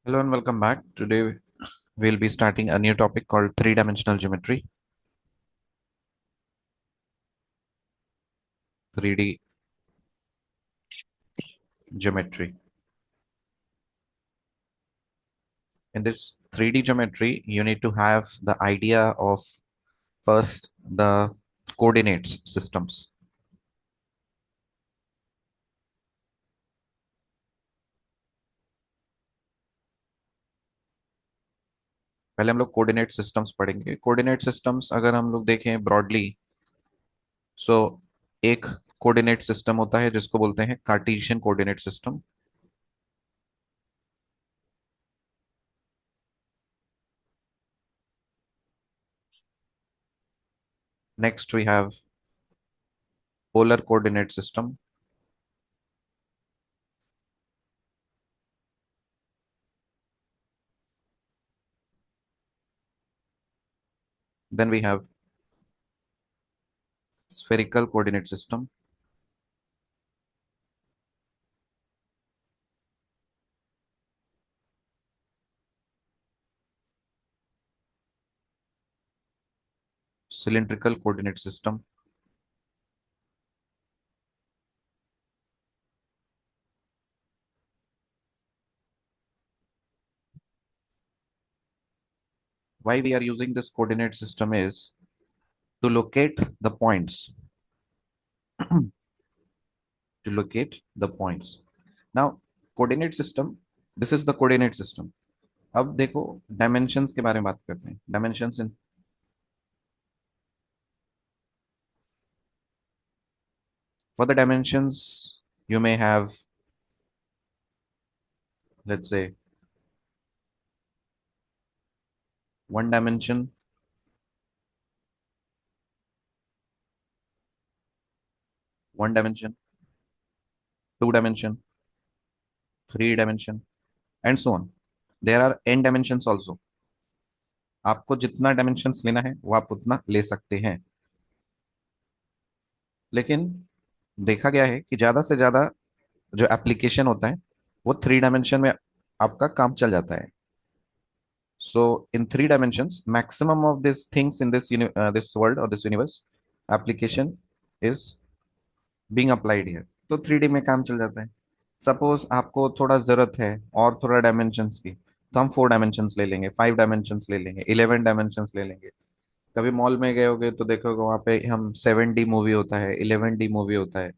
Hello and welcome back. Today we'll be starting a new topic called three-dimensional geometry, 3D geometry. In this 3D geometry, you need to have the idea of first the coordinates systems. पहले हम लोग coordinate systems पढ़ेंगे। Coordinate systems अगर हम लोग देखें broadly, सो एक coordinate system होता है जिसको बोलते हैं Cartesian coordinate system. Next we have polar coordinate system. Then we have spherical coordinate system. Cylindrical coordinate system. Why we are using this coordinate system is to locate the points. To locate the points. Now, coordinate system, this is the coordinate system. अब देखो dimensions के बारे में बात करते हैं। Dimensions in for the dimensions you may have, let's say, one dimension, one dimension, two dimension, three dimension, and so on. There are n dimensions also. आपको जितना dimensions लेना है वो आप उतना ले सकते हैं, लेकिन देखा गया है कि ज्यादा से ज्यादा जो एप्लीकेशन होता है वो थ्री डायमेंशन में आपका काम चल जाता है। So in three dimensions maximum of this things in this world और this universe application is being applied here. तो थ्री डी में काम चल जाता है। सपोज आपको थोड़ा जरूरत है और थोड़ा डायमेंशंस की, तो हम फोर डायमेंशंस ले लेंगे, फाइव डायमेंशंस ले लेंगे, 11 डायमेंशंस ले लेंगे। कभी मॉल में गए होगे तो देखोगे वहां पे हम 7D मूवी होता है, 11D मूवी होता है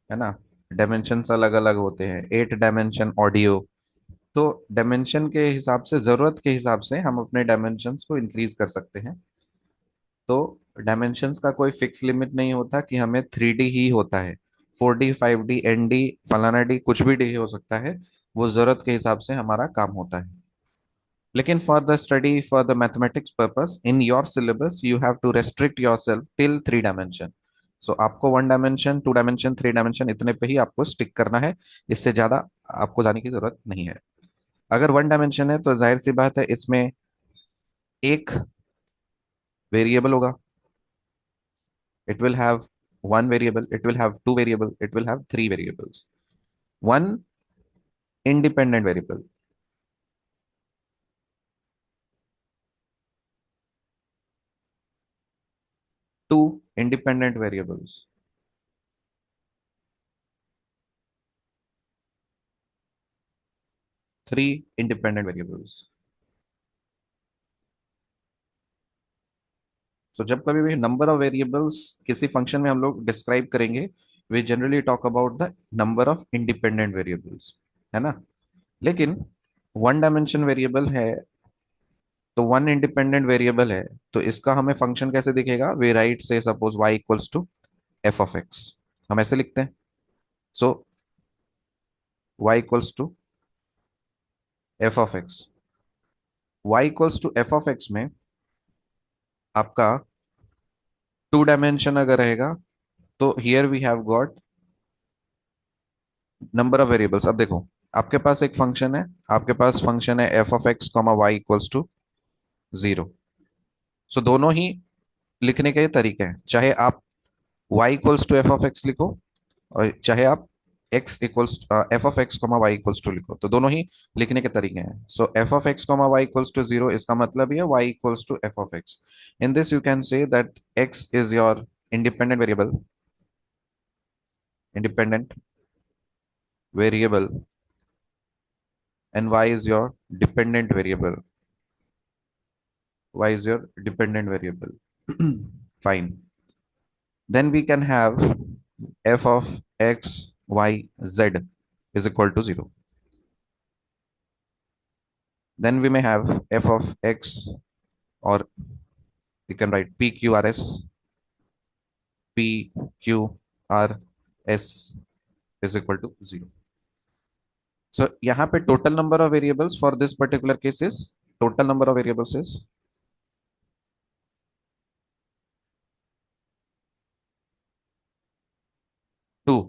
ना। डायमेंशंस अलग अलग होते हैं, 8 डायमेंशन ऑडियो। तो डायमेंशन के हिसाब से, जरूरत के हिसाब से हम अपने डायमेंशंस को इंक्रीज कर सकते हैं। तो डायमेंशंस का कोई फिक्स लिमिट नहीं होता कि हमें 3D ही होता है। 4D, 5D, ND, फलाना डी, कुछ भी डी हो सकता है। वो जरूरत के हिसाब से हमारा काम होता है। लेकिन for the study, for the mathematics purpose in your syllabus you have to restrict yourself till 3 dimension. So आपको 1 डायमेंशन, 2 डायमेंशन, 3 डायमेंशन इतने पे ही आपको स्टिक करना है। इससे ज्यादा आपको जाने की जरूरत नहीं है। अगर 1 डायमेंशन है तो जाहिर सी बात है इसमें एक वेरिएबल होगा। It will have one variable, it will have two variable, it will have three variables. One independent variable, two independent variables, three independent variables. तो जब कभी भी नंबर ऑफ वेरिएबल्स किसी फंक्शन में हम लोग डिस्क्राइब करेंगे, we generally talk about the number of independent variables, है ना। लेकिन 1 डायमेंशन वेरिएबल है, तो वन इंडिपेंडेंट वेरिएबल है, तो इसका हमें फंक्शन कैसे दिखेगा? वी राइट से suppose y equals to F of x. हम ऐसे लिखते हैं। So y equals to F of x. y equals to F of x में आपका 2 डायमेंशन अगर रहेगा, तो here we have got number of variables. अब देखो, आपके पास एक फंक्शन है, आपके पास फंक्शन है f of x comma Y equals to 0। So दोनों ही लिखने के तरीके हैं। चाहे आप y equals to F of X लिखो, और चाहे आप X equals F of x comma Y equals to लिखो, तो दोनों ही लिखने के तरीके हैं. So F of x comma Y equals to zero, इसका मतलब ये Y equals to F of X. In this you can say that X is your independent variable, independent variable, and y is your dependent variable. Y is your dependent variable. Fine. Then we can have f of x, y, z is equal to 0. Then we may have f of x, or we can write p q r s, p q r s is equal to 0. So यहाँ पे total number of variables for this particular case is, total number of variables is 2,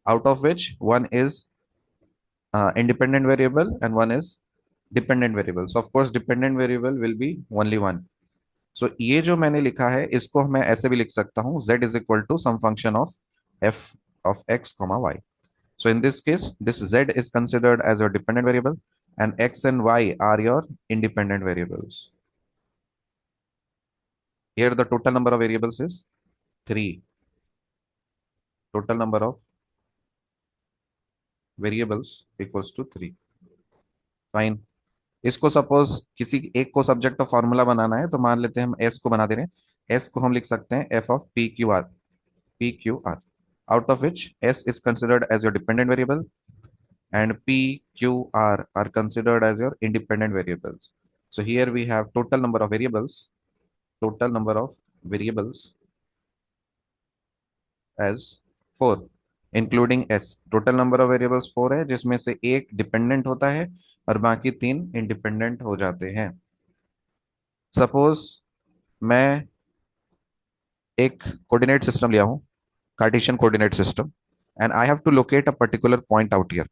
out of which one is independent variable and one is dependent variable. So of course dependent variable will be only one. So ये जो मैंने लिखा है इसको मैं ऐसे भी लिख सकता हूँ, z is equal to some function of f of x comma y. So in this case this z is considered as your dependent variable and x and y are your independent variables. Here the total number of variables is 3. Total number of variables equals to 3. Fine. इसको suppose किसी एक को subject of formula बनाना है, तो मान लेते हैं हम एस को बना दे रहे हैं. एस को हम लिख सकते हैं F of P Q are, P Q are, out of which s is considered as your dependent variable and p q r are considered as your independent variables. So here we have total number of variables, total number of variables as 4 including s. total number of variables 4 है जिसमें से एक dependent होता है और बाकी तीन independent हो जाते हैं. सपोज मैं एक कोऑर्डिनेट सिस्टम लिया हूं, Cartesian coordinate system, and I have to locate a particular point out here.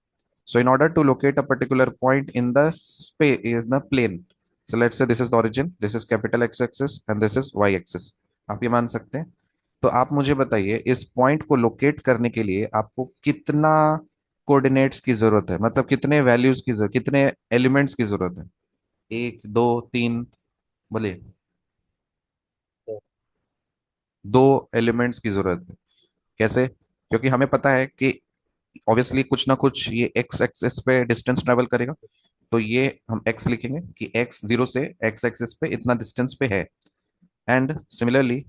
So in order to locate a particular point in the space, is the plane. So let's say this is the origin, this is capital X axis and this is Y axis. आप ये मान सकते हैं. तो आप मुझे बताइए इस पॉइंट को लोकेट करने के लिए आपको कितना कोऑर्डिनेट्स की जरूरत है, मतलब कितने वैल्यूज की जरूरत, कितने एलिमेंट्स की जरूरत है. एक, दो, तीन, बोले. दो एलिमेंट्स की जरूरत है. कैसे? क्योंकि हमें पता है कि ऑब्वियसली कुछ ना कुछ ये एक्स एक्सिस पे डिस्टेंस ट्रेवल करेगा. तो ये हम एक्स लिखेंगे कि एक्स जीरो से एक्स एक्सिस पे इतना डिस्टेंस पे है. एंड सिमिलरली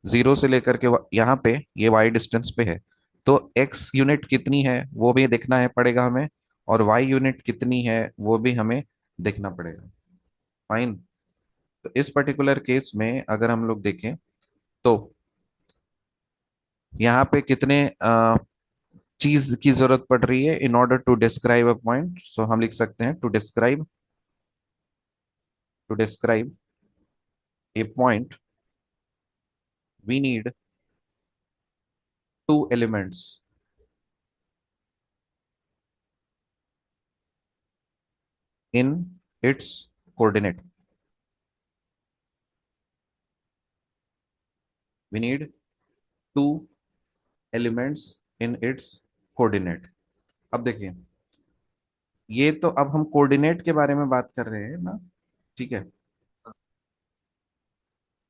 जीरो से लेकर के यहाँ पे ये वाई डिस्टेंस पे है. तो एक्स यूनिट कितनी है वो भी देखना है पड़ेगा हमें, और वाई यूनिट कितनी है वो भी हमें देखना पड़ेगा. फाइन. तो इस पर्टिकुलर केस में अगर हम लोग देखें तो यहाँ पे कितने चीज की जरूरत पड़ रही है in order to describe a point. So हम लिख सकते हैं to describe a point we need two elements in its coordinate. We need two elements in its coordinate. अब देखिए, ये तो अब हम कोऑर्डिनेट के बारे में बात कर रहे हैं ना. ठीक है.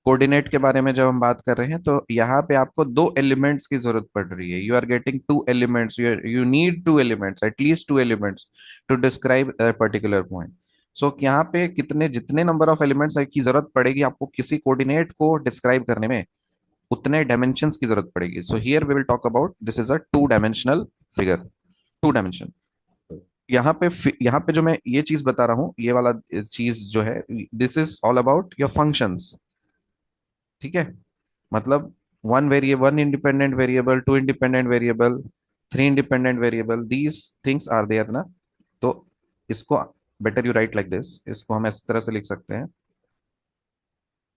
कोऑर्डिनेट के बारे में जब हम बात कर रहे हैं तो यहाँ पे आपको दो एलिमेंट्स की जरूरत पड़ रही है. You are getting two elements, you need two elements, at least two elements to describe a particular point. So यहाँ पे कितने जितने नंबर ऑफ एलिमेंट्स की जरूरत पड़ेगी आपको किसी कोऑर्डिनेट को डिस्क्राइब करने में, उतने डायमेंशंस की जरूरत पड़ेगी. So here we will talk about this is a two dimensional figure, two dimension. यहाँ पे जो मैं ये चीज बता रहा हूँ, ये वाला चीज जो है, this is all about your functions. ठीक है. मतलब one independent variable, two independent variable, three independent variable, these things are there ना. तो इसको better you write like this, इसको हम इस तरह से लिख सकते हैं.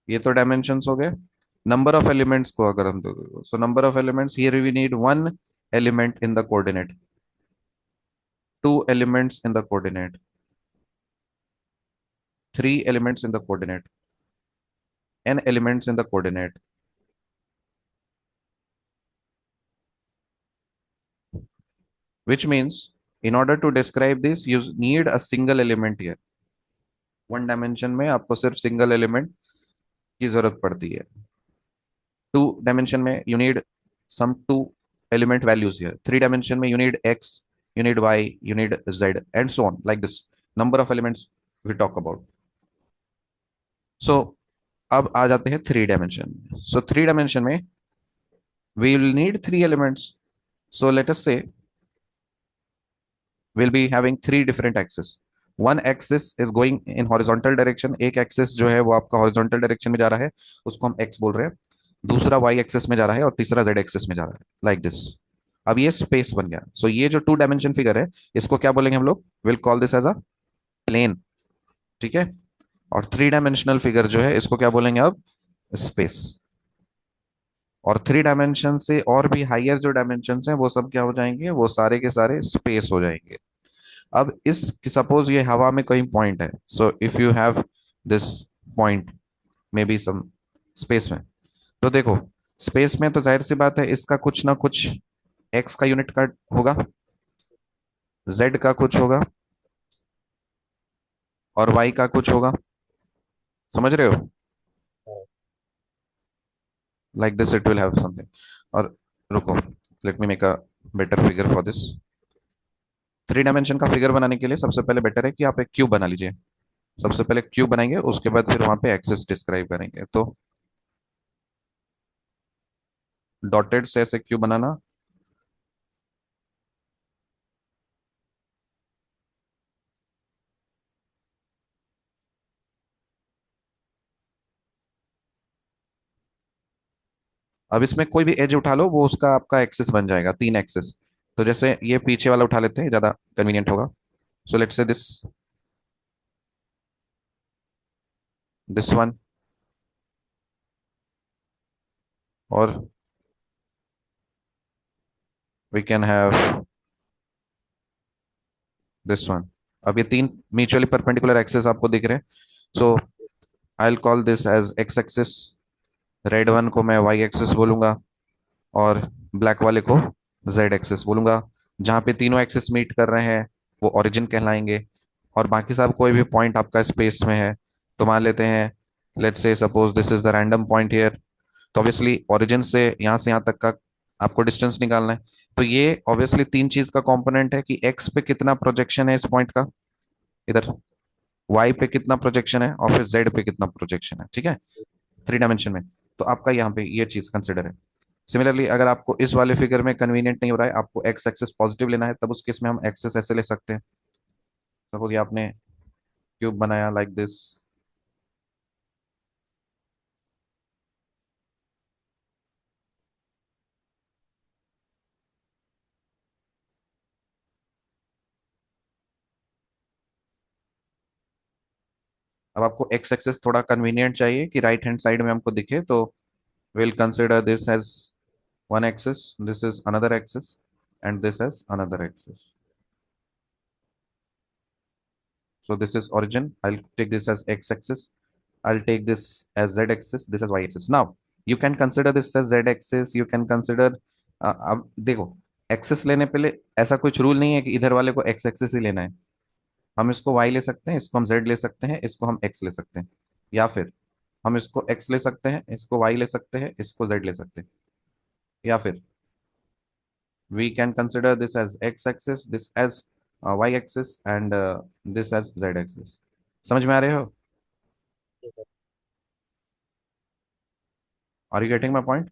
ये तो डायमेंशंस हो गए. नंबर ऑफ एलिमेंट्स को अगर हम दो, so number of elements here we need one element in the coordinate, two elements in the coordinate, three elements in the coordinate, n elements in the coordinate. which means in order to describe this you need a single element here. One dimension में आपको सिर्फ single element की जरूरत पड़ती है. Two dimension में you need some two element values here. Three dimension में you need X, you need Y, you need Z and so on like this. Number of elements we talk about. So अब आ जाते हैं three dimension. So three dimension में we will need three elements. So let us say we'll be having three different axes. One axis is going in horizontal direction. एक axis जो है वो आपका हॉरिजॉन्टल डायरेक्शन में जा रहा है, उसको हम एक्स बोल रहे हैं. दूसरा वाई एक्सिस में जा रहा है और तीसरा जेड एक्सिस में जा रहा है लाइक दिस. अब ये स्पेस बन गया. सो ये जो टू डायमेंशन फिगर है इसको क्या बोलेंगे हम लोग? Will call this as a plane. ठीक है. और थ्री डायमेंशनल फिगर जो है इसको क्या बोलेंगे अब? स्पेस. और थ्री डायमेंशन से और भी हाईएस्ट जो डायमेंशन हैं वो सब क्या हो जाएंगे? वो सारे के सारे स्पेस हो जाएंगे. अब इस सपोज ये हवा में कोई पॉइंट है. So if you have this point maybe some space में, तो देखो स्पेस में तो जाहिर सी बात है इसका कुछ ना कुछ एक्स का यूनिट का होगा, जेड का कुछ होगा और वाई का कुछ होगा. समझ रहे हो? Like this it will have something. और रुको, let me make a better figure for this. Three dimension का फिगर बनाने के लिए सबसे पहले बेटर है कि आप एक क्यूब बना लीजिए. सबसे पहले क्यूब बनाएंगे, उसके बाद फिर वहां पे एक्सिस डिस्क्राइब करेंगे. तो डॉटेड से ऐसे क्यूब बनाना. अब इसमें कोई भी एज उठा लो, वो उसका आपका एक्सिस बन जाएगा, तीन एक्सिस. तो जैसे ये पीछे वाला उठा लेते हैं, ज्यादा कन्वीनियंट होगा. So let's say this one, और we can have this one. अब ये तीन म्यूचुअली परपेंडिकुलर एक्सिस आपको दिख रहे हैं. So I will call this as X axis. Red one को मैं वाई एक्सिस बोलूंगा और ब्लैक वाले को जेड एक्सिस बोलूंगा. जहाँ पे तीनों एक्सिस मीट कर रहे हैं वो ओरिजिन कहलाएंगे. और बाकी सब कोई भी पॉइंट आपका स्पेस में है तो मान लेते हैं, let's say suppose this is the random point here. तो ऑब्वियसली ओरिजिन से यहाँ तक का आपको डिस्टेंस निकालना है. तो ये ऑब्वियसली तीन चीज का कंपोनेंट है कि एक्स पे कितना प्रोजेक्शन है इस पॉइंट का इधर, वाई पे कितना प्रोजेक्शन है और फिर जेड पे कितना प्रोजेक्शन है. ठीक है, थ्री डायमेंशन में. तो आपका यहाँ पे ये चीज कंसिडर है. सिमिलरली अगर आपको इस वाले फिगर में कन्वीनियंट नहीं हो रहा है, आपको एक्स एक्सेस पॉजिटिव लेना है, तब उस केस में हम एक्सेस ऐसे ले सकते हैं. सपोज ये आपने क्यूब बनाया लाइक दिस. अब आपको एक्स एक्सेस थोड़ा कन्वीनियंट चाहिए कि राइट हैंड साइड में हमको दिखे, तो will consider this as one axis, this is another axis and this as another axis. So this is origin. I'll take this as x-axis. I'll take this as z-axis. This is y-axis. Now you can consider this as z-axis. You can consider. अब देखो, access लेने पहले ऐसा कुछ rule नहीं है कि इधर वाले को एक्स एक्सेस ही लेना है. हम इसको वाई ले सकते हैं, इसको हम जेड ले सकते हैं, इसको हम एक्स ले सकते हैं. या फिर हम इसको एक्स ले सकते हैं, इसको वाई ले सकते हैं, इसको जेड ले सकते हैं. या फिर we can consider this as x axis, this as y axis, and this as z axis. समझ में आ रहे हो? Are you getting my point?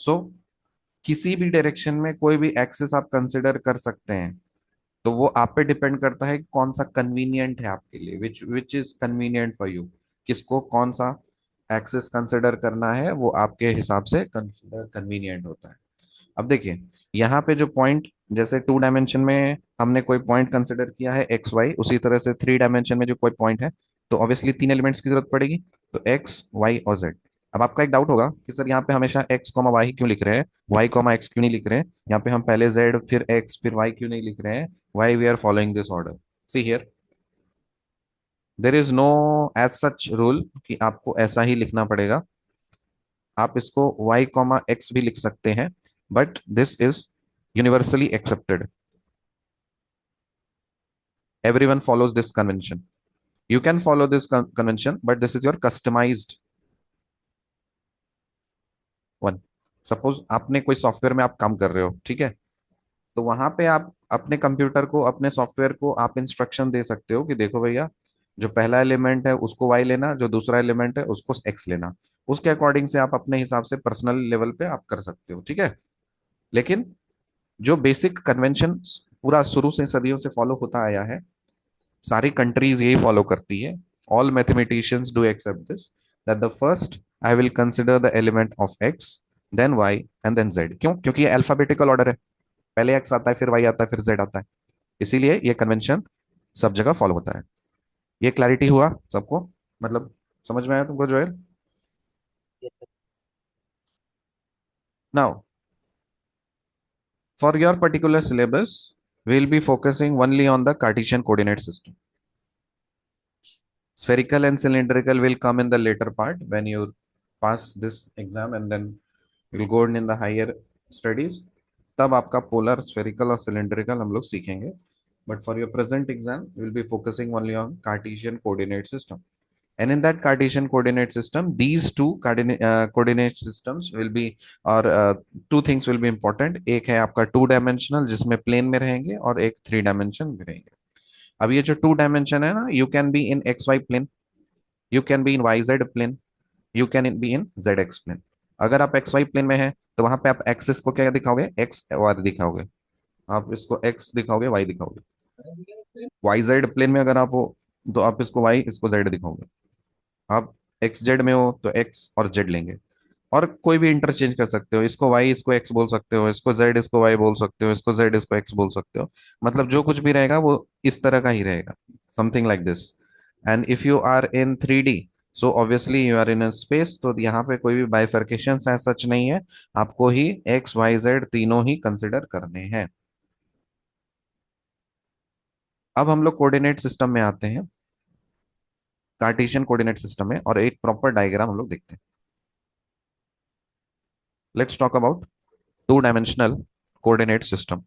So किसी भी डायरेक्शन में कोई भी एक्सिस आप कंसिडर कर सकते हैं. तो वो आप पे डिपेंड करता है कि कौन सा कन्वीनियंट है आपके लिए, which is convenient for you. किसको कौन सा एक्सिस कंसिडर करना है वो आपके हिसाब से कंसिडर कन्वीनियंट होता है. अब देखिए यहाँ पे जो पॉइंट, जैसे टू डायमेंशन में हमने कोई पॉइंट कंसिडर किया है एक्स वाई, उसी तरह से थ्री डायमेंशन में जो कोई पॉइंट है तो ऑब्वियसली तीन एलिमेंट्स की जरूरत पड़ेगी. तो एक्स वाई और जेड. अब आपका एक डाउट होगा कि सर यहाँ पे हमेशा एक्स कॉमा वाई क्यों लिख रहे हैं, वाई कॉमा एक्स क्यों नहीं लिख रहे हैं, यहाँ पे हम पहले जेड फिर एक्स फिर वाई क्यों नहीं लिख रहे हैं? Why we are following this order? See here, there is no as such rule कि आपको ऐसा ही लिखना पड़ेगा. आप इसको y कॉमा एक्स भी लिख सकते हैं. but this is universally accepted. Everyone follows this convention. You can follow this convention, but this is your customized one. Suppose आपने कोई सॉफ्टवेयर में आप काम कर रहे हो, ठीक है, तो वहां पे आप अपने कंप्यूटर को, अपने सॉफ्टवेयर को आप इंस्ट्रक्शन दे सकते हो कि देखो भैया, जो पहला एलिमेंट है उसको वाई लेना, जो दूसरा एलिमेंट है उसको एक्स लेना. उसके अकॉर्डिंग से आप अपने हिसाब से पर्सनल लेवल पे आप कर सकते हो, ठीक है. लेकिन जो बेसिक कन्वेंशन पूरा शुरू से सदियों से फॉलो होता आया है, सारी कंट्रीज यही फॉलो करती है. All mathematicians do accept this, that the first I will consider the element of x, then y and then z. क्यों? क्योंकि ये अल्फाबेटिकल ऑर्डर है. पहले एक्स आता है, फिर वाई आता है, फिर जेड आता है. इसीलिए ये कन्वेंशन सब जगह फॉलो होता है. ये क्लैरिटी हुआ सबको? मतलब समझ में आया तुमको Joel? Now for your particular syllabus we will be focusing only on the Cartesian coordinate system. Spherical and cylindrical will come in the later part when you pass this exam, and then you'll go in the higher studies. तब आपका polar, spherical और cylindrical हम लोग सीखेंगे. But for your present exam, we'll be focusing only on Cartesian coordinate system. And in that Cartesian coordinate system, these two coordinate systems will be, or two things will be important. एक है आपका two dimensional जिसमें plane में रहेंगे, और एक three dimension में रहेंगे. अब ये जो टू डायमेंशन है ना, you can be in x y plane, you can be in y z plane, you can be in z x plane. अगर आप एक्स वाई प्लेन में हैं तो वहां पे आप एक्सिस को क्या दिखाओगे? एक्स वाई दिखाओगे. आप इसको एक्स दिखाओगे, वाई दिखाओगे. वाई जेड प्लेन में अगर आप हो तो आप इसको वाई, इसको जेड दिखाओगे. आप एक्स जेड में हो तो एक्स और जेड लेंगे. और कोई भी इंटरचेंज कर सकते हो, इसको वाई इसको एक्स बोल सकते हो, इसको जेड इसको वाई बोल सकते हो, इसको जेड इसको एक्स बोल सकते हो. मतलब जो कुछ भी रहेगा वो इस तरह का ही रहेगा, something like this. And if you are in 3D, so obviously you are in space, तो यहाँ पे कोई भी बाइफर्केशन है सच नहीं है. आपको ही एक्स वाई जेड तीनों ही कंसिडर करने हैं. अब हम लोग कोऑर्डिनेट सिस्टम में आते हैं, कार्टेशियन कोऑर्डिनेट सिस्टम में, और एक प्रॉपर डायग्राम हम लोग देखते हैं. Let's talk about two dimensional coordinate system.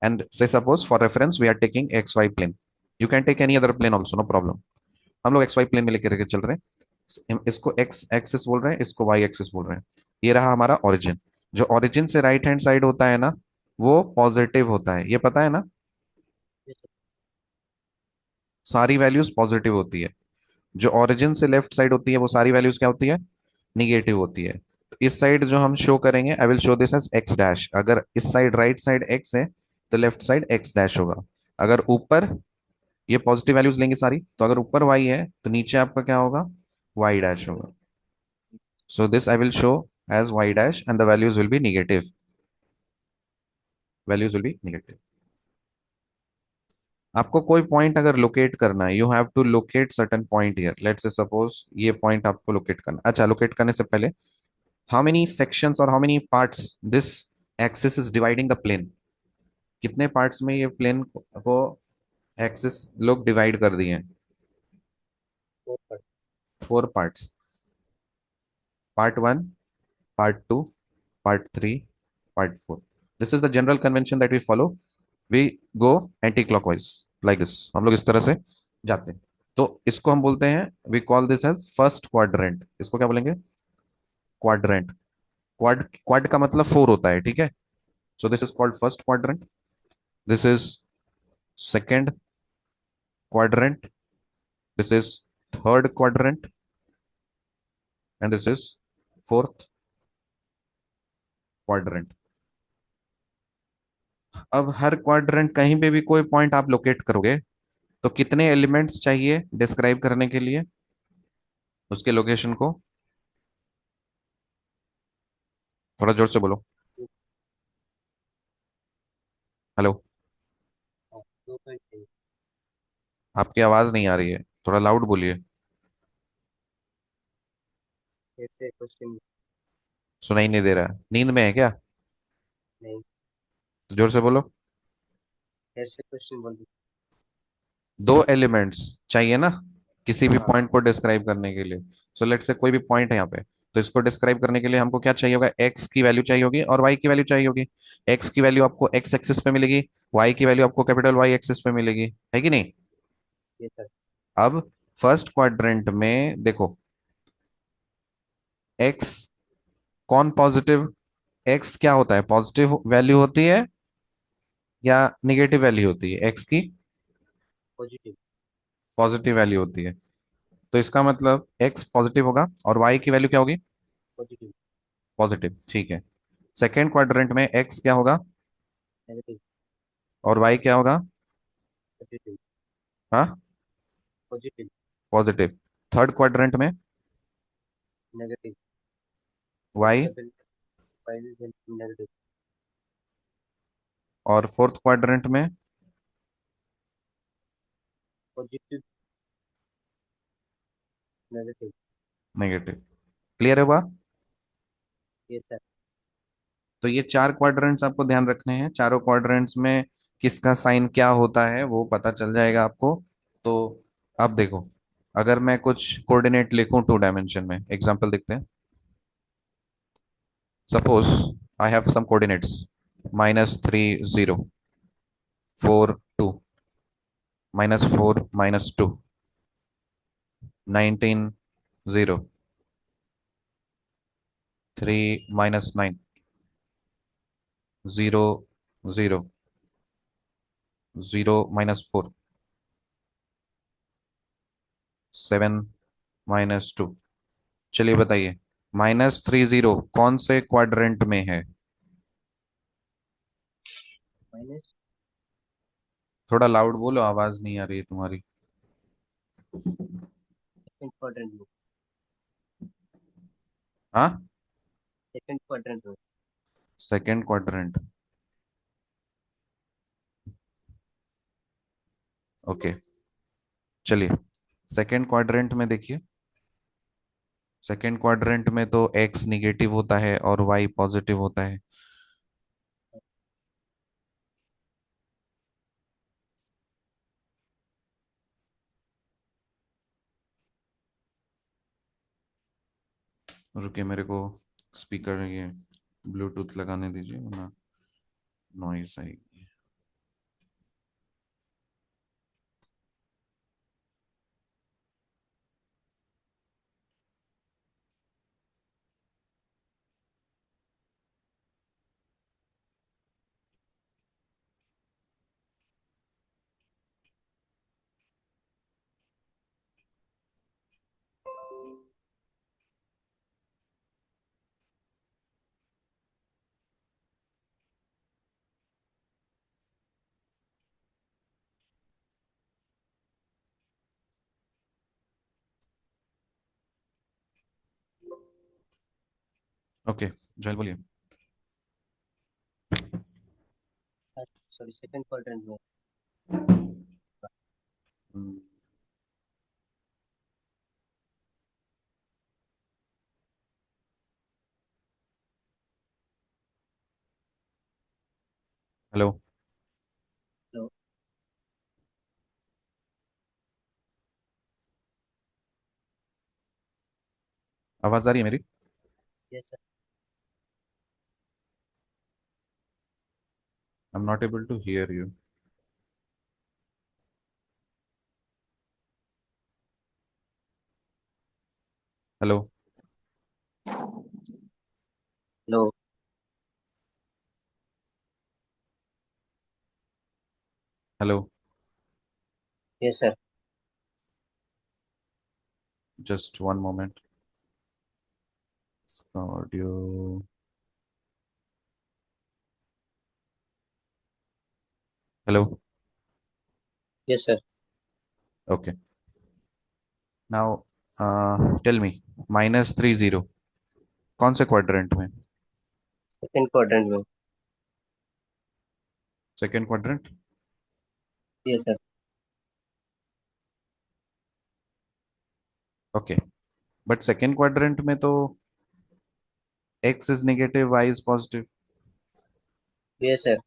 And say suppose for reference we are taking xy plane. You can take any other plane also, no problem. हम लोग xy plane में लेकर के चल रहे हैं. इसको x एक्सिस बोल रहे हैं, इसको y एक्सिस बोल रहे हैं. ये रहा हमारा ओरिजिन. जो ओरिजिन से राइट हैंड साइड होता है ना, वो पॉजिटिव होता है, ये पता है ना. सारी वैल्यूज पॉजिटिव होती है. जो ओरिजिन से लेफ्ट साइड होती है वो सारी वैल्यूज क्या होती है? निगेटिव होती है. तो इस साइड जो हम शो करेंगे, I will show this as x dash. अगर इस साइड राइट साइड एक्स है तो लेफ्ट साइड एक्स डैश होगा. अगर ऊपर ये पॉजिटिव वैल्यूज लेंगे सारी, तो अगर ऊपर y है तो नीचे आपका क्या होगा? y डैश होगा. So this I will show as y dash and the values will be negative. Values will be negative. आपको कोई पॉइंट अगर लोकेट करना है, you have to locate certain point here. Let's say suppose ये point आपको locate करना. अच्छा, locate करने से पहले, हाउ मेनी सेक्शंस और how many parts this axis is dividing the plane? कितने पार्ट्स में ये प्लेन को एक्सिस लोग डिवाइड कर दिए हैं? Four parts. Part one, part 2, part 3, part 4. This is the general convention that we follow. We go anti-clockwise like this. हम लोग इस तरह से जाते हैं. तो इसको हम बोलते हैं, we call this as first quadrant. इसको क्या बोलेंगे? क्वाड्रेंट. क्वाड का मतलब फोर होता है, ठीक है. सो this is called first quadrant. This is second quadrant. This is third quadrant. And this is fourth quadrant. अब हर क्वाड्रेंट कहीं पे भी कोई पॉइंट आप लोकेट करोगे तो कितने एलिमेंट्स चाहिए डिस्क्राइब करने के लिए उसके लोकेशन को? थोड़ा जोर से बोलो. हेलो. आपकी आवाज नहीं आ रही है, थोड़ा लाउड बोलिए. सुनाई नहीं दे रहा. नींद में है क्या? तो जोर से बोलो. दो एलिमेंट्स चाहिए ना. किसी भी हाँ। पॉइंट को डिस्क्राइब करने के लिए। सो लेट से कोई भी पॉइंट है यहाँ पे, तो इसको डिस्क्राइब करने के लिए हमको क्या चाहिए होगा, एक्स की वैल्यू चाहिए होगी और वाई की वैल्यू चाहिए होगी। एक्स की वैल्यू आपको एक्स एक्सिस पे मिलेगी, वाई की वैल्यू आपको कैपिटल वाई एक्सिस पे मिलेगी, है कि नहीं। ये सर। अब फर्स्ट क्वाड्रेंट में देखो, एक्स कौन पॉजिटिव, एक्स क्या होता है, पॉजिटिव वैल्यू होती है या निगेटिव वैल्यू होती है एक्स की। पॉजिटिव। पॉजिटिव वैल्यू होती है, तो इसका मतलब एक्स पॉजिटिव होगा और वाई की वैल्यू क्या होगी, पॉजिटिव। पॉजिटिव, ठीक है। सेकेंड क्वाड्रेंट में एक्स क्या होगा नेगेटिव। और वाई क्या होगा। पॉजिटिव। हाँ, पॉजिटिव। पॉजिटिव। थर्ड क्वाड्रेंट में नेगेटिव। एक्स वाई, का वैल्यू, वाई वैल्यू नेगेटिव। और फोर्थ क्वाड्रेंट में पॉजिटिव। नेगेटिव। नेगेटिव। क्लियर है हुआ। ये सर। तो ये चार क्वाड्रेंट्स आपको ध्यान रखने हैं, चारों क्वाड्रेंट्स में किसका साइन क्या होता है वो पता चल जाएगा आपको। तो अब देखो, अगर मैं कुछ कोऑर्डिनेट लिखूं टू डायमेंशन में, एग्जांपल देखते हैं। Suppose I have some coordinates, -3 0, 4 2, -4 -2, 19 0, 3 -9, 0 0, 0 -4, 7 -2। चलिए बताइए, -3 0 कौन से क्वाड्रेंट में है। माइनस। थोड़ा लाउड बोलो, आवाज नहीं आ रही है तुम्हारी। सेकंड क्वाड्रेंट में। हाँ, सेकंड क्वाड्रेंट में। Second quadrant, okay. चलिए, सेकेंड क्वाड्रेंट में देखिए, सेकेंड क्वाड्रेंट में तो एक्स निगेटिव होता है और वाई पॉजिटिव होता है। रुकिए, मेरे को स्पीकर ये ब्लूटूथ लगाने दीजिए वरना नॉइस आएगी। ओके, जल बोलिए। सॉरी, सेकंड क्वाड्रेंट में। Hello, hello. आवाज आ रही है मेरी। Yes sir. I am not able to hear you. Hello, hello. Hello, yes sir. Just one moment, audio. Hello, yes sir. Okay. Now tell me, -3 0 कौन से क्वाड्रेंट में। Second quadrant में। Second quadrant, yes sir. Okay. But second quadrant में तो x is negative, y is positive. Yes sir.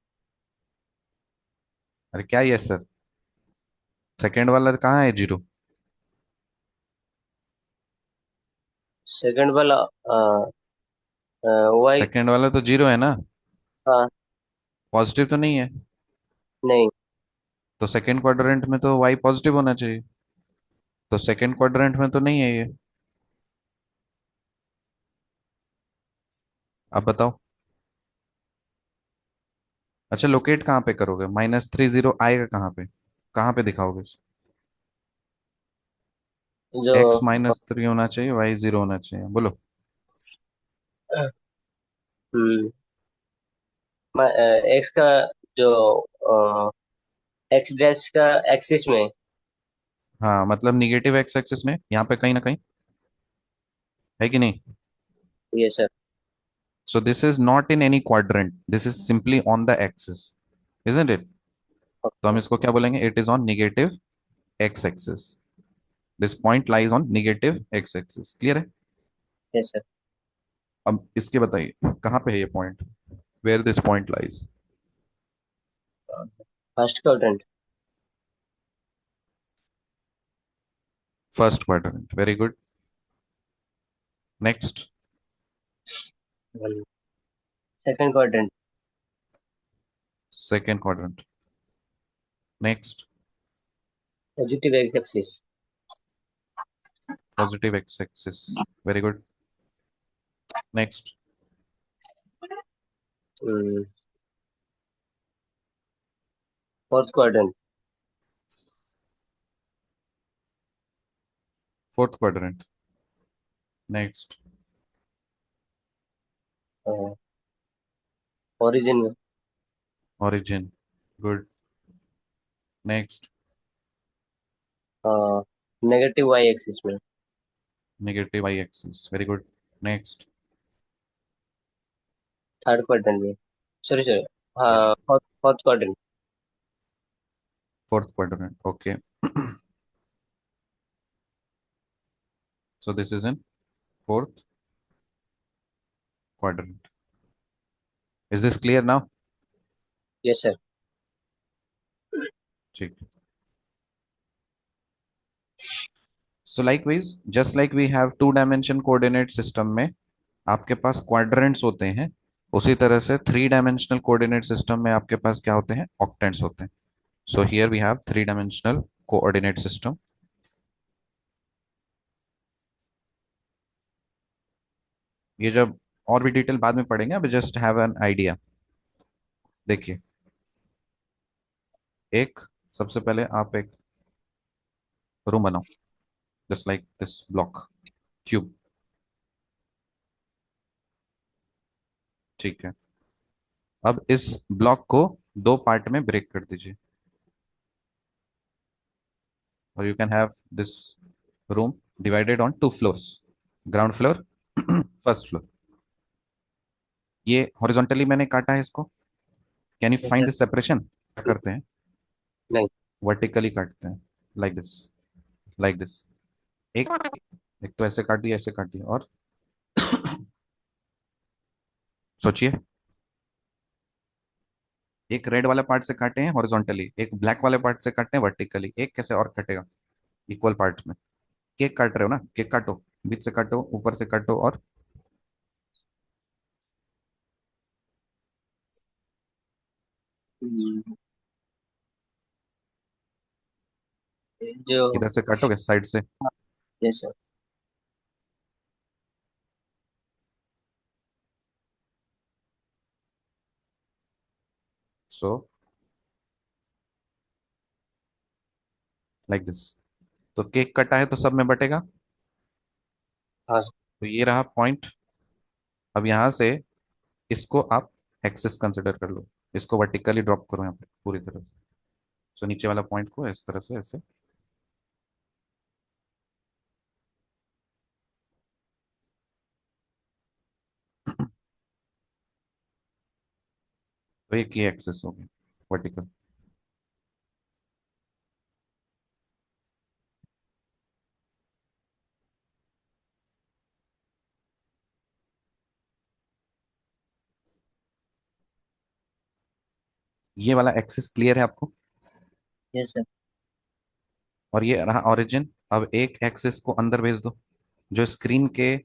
अरे क्या, ये sir, second वाला कहाँ है जीरो। सेकंड वाला वाई। सेकंड वाला तो जीरो है ना, हाँ। पॉजिटिव तो नहीं है। नहीं। तो सेकंड क्वाड्रेंट में तो वाई पॉजिटिव होना चाहिए, तो सेकंड क्वाड्रेंट में तो नहीं है ये। अब बताओ। अच्छा, लोकेट कहाँ पे करोगे? -30 आएगा कहाँ पे दिखाओगे? जो एक्स -3 होना चाहिए, वाई जीरो होना चाहिए, बोलो। हम्म एक्स का जो एक्स डैश का एक्सिस में। हाँ, मतलब निगेटिव एक्स एक्सिस में, यहाँ पे कहीं ना कहीं है कि नहीं? ये sir. So this is not in any quadrant, this is simply on the axis, isn't it? तो हम ओके। इसको क्या बोलेंगे? It is on negative x axis. This point lies on negative x axis, clear है? ये sir. अब इसके बताइए कहाँ पे है ये point, where this point lies? First quadrant. First quadrant, very good. Next. Second quadrant. Second quadrant. Next. Positive axis. Positive x axis, very good. Next. Fourth quadrant. Fourth quadrant. Next. Origin में। origin, good. Next. Negative Y axis में। Negative Y axis, very good. Next. Third quadrant में। Sorry sorry. Third. हाँ, fourth fourth quadrant. Fourth quadrant, okay. So this is in fourth quadrant. Is this clear now? Yes sir. ठीक है। So likewise, just like we have two dimension coordinate system में आपके पास quadrants होते हैं, उसी तरह से थ्री डायमेंशनल कोऑर्डिनेट सिस्टम में आपके पास क्या होते हैं? ऑक्टेंट्स होते हैं। So here we have three dimensional coordinate system. ये जब और भी डिटेल बाद में पढ़ेंगे, अभी जस्ट हैव एन आइडिया। देखिए, एक सबसे पहले आप एक रूम बनाओ, just like this block, cube. ठीक है। अब इस ब्लॉक को दो पार्ट में ब्रेक कर दीजिए, और you can have this room divided on to floors, ground floor, first floor. ये हॉरिजॉन्टली मैंने काटा है इसको। Can you yes find sir. This separation? क्या करते हैं? नहीं। वर्टिकली काटते हैं, लाइक दिस, लाइक दिस। एक एक तो ऐसे काट दिया, ऐसे काट दिया, और सोचिए, एक रेड वाला पार्ट से काटे हैं हॉरिजॉन्टली, एक ब्लैक वाले पार्ट से काटे हैं वर्टिकली, एक कैसे और कटेगा? इक्वल पार्ट में। केक काट रहे हो ना, केक काटो, बीच से काटो, ऊपर से काटो, और हम्म, जो। इधर से काटोगे साइड से। Yes sir. So like this. तो केक कटा है तो सब में बटेगा। हाँ। तो ये रहा पॉइंट। अब यहाँ से इसको आप एक्सेस कंसिडर कर लो, इसको वर्टिकली ड्रॉप करो यहाँ पे पूरी तरह से। सो नीचे वाला पॉइंट को इस तरह से ऐसे। तो एक ये एक्सेस हो गया वर्टिकल। ये वाला एक्सेस क्लियर है आपको? Yes sir. और ये रहा ओरिजिन। अब एक एक्सेस को अंदर भेज दो, जो स्क्रीन के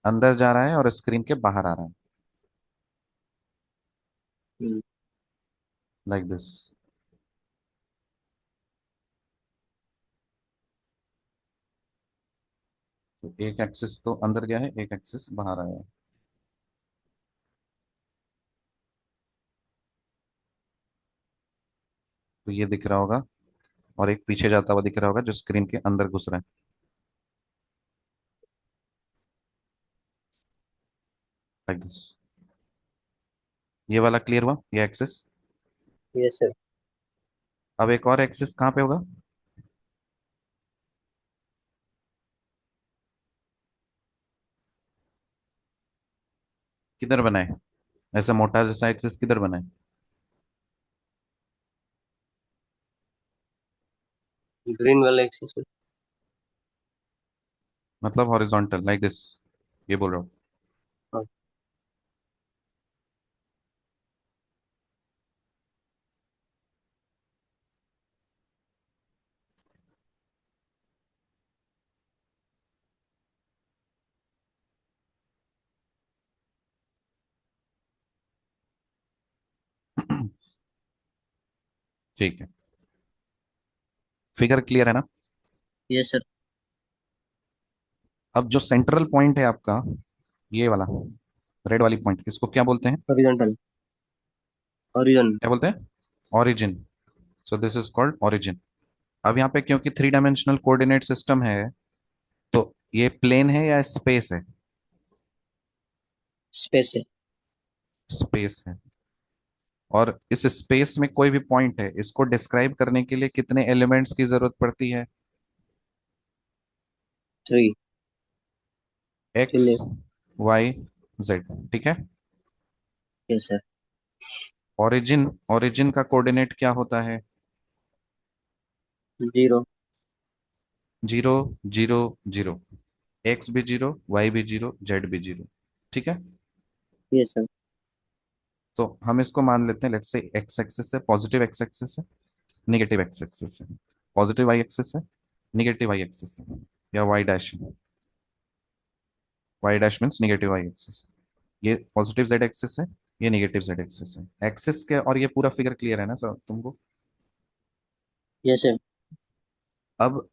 अंदर जा रहा है और स्क्रीन के बाहर आ रहा है, हम्म, लाइक दिस। तो एक एक्सिस तो अंदर गया है, एक एक्सिस बाहर आया है। तो ये दिख रहा होगा, और एक पीछे जाता हुआ दिख रहा होगा जो स्क्रीन के अंदर घुस रहा है, लाइक दिस। ये वाला क्लियर हुआ, ये एक्सिस। Yes sir. अब एक और एक्सिस कहाँ पे होगा? किधर बनाए? ऐसा मोटा जैसा एक्सिस किधर बनाए? ग्रीन वाला एक्सिस में। मतलब हॉरिजॉन्टल, लाइक दिस, ये बोल रहा हूँ। हाँ। ठीक है, फिगर क्लियर है ना? Yes sir. अब जो सेंट्रल पॉइंट है आपका, ये वाला रेड वाली पॉइंट, इसको क्या बोलते हैं? हॉरिजॉन्टल। हॉरिजॉन। क्या बोलते हैं? Origin. So this is called origin. अब यहाँ पे क्योंकि थ्री डायमेंशनल कोऑर्डिनेट सिस्टम है, तो ये प्लेन है या स्पेस है? स्पेस है। स्पेस है। और इस स्पेस में कोई भी पॉइंट है, इसको डिस्क्राइब करने के लिए कितने एलिमेंट्स की जरूरत पड़ती है? Three. X, three. Y, z. ठीक है। Yes sir. ओरिजिन, ओरिजिन का कोऑर्डिनेट क्या होता है? Zero. Zero, zero, zero. X भी जीरो, वाई भी जीरो, जेड भी जीरो। ठीक है। Yes sir. तो हम इसको मान लेते हैं, लेट्स से एक्स एक्सिस है, पॉजिटिव एक्स एक्सिस है, निगेटिव एक्स एक्सिस है, पॉजिटिव वाई एक्सिस है, निगेटिव वाई एक्सिस है, या वाई डैश है। Y dash means negative y axis. ये पॉजिटिव जेड एक्सिस है, ये निगेटिव जेड एक्सिस है, एक्सिस के। और ये पूरा फिगर क्लियर है ना सर तुमको? Yes sir. अब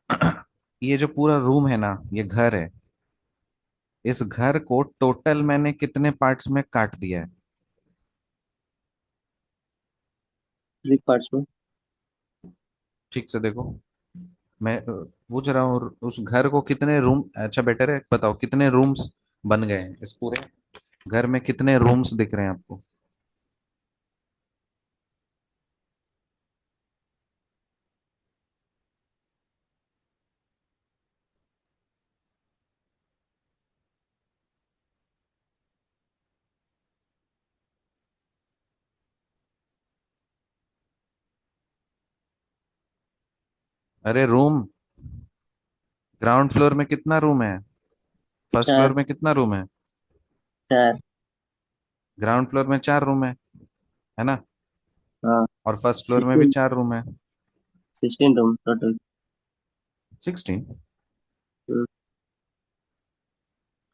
ये जो पूरा रूम है ना, ये घर है। इस घर को टोटल मैंने कितने पार्ट्स में काट दिया है? थ्री पार्ट्स में। ठीक से देखो। मैं पूछ रहा हूँ उस घर को कितने रूम, अच्छा बेटर है बताओ कितने रूम्स बन गए हैं इस पूरे घर में, कितने रूम्स दिख रहे हैं आपको? अरे रूम, ग्राउंड फ्लोर में कितना रूम है? फर्स्ट फ्लोर चार। में कितना रूम है? चार। ग्राउंड फ्लोर में चार रूम है ना? हाँ। और फर्स्ट फ्लोर में भी 16। चार रूम है। 16 रूम टोटल। 16।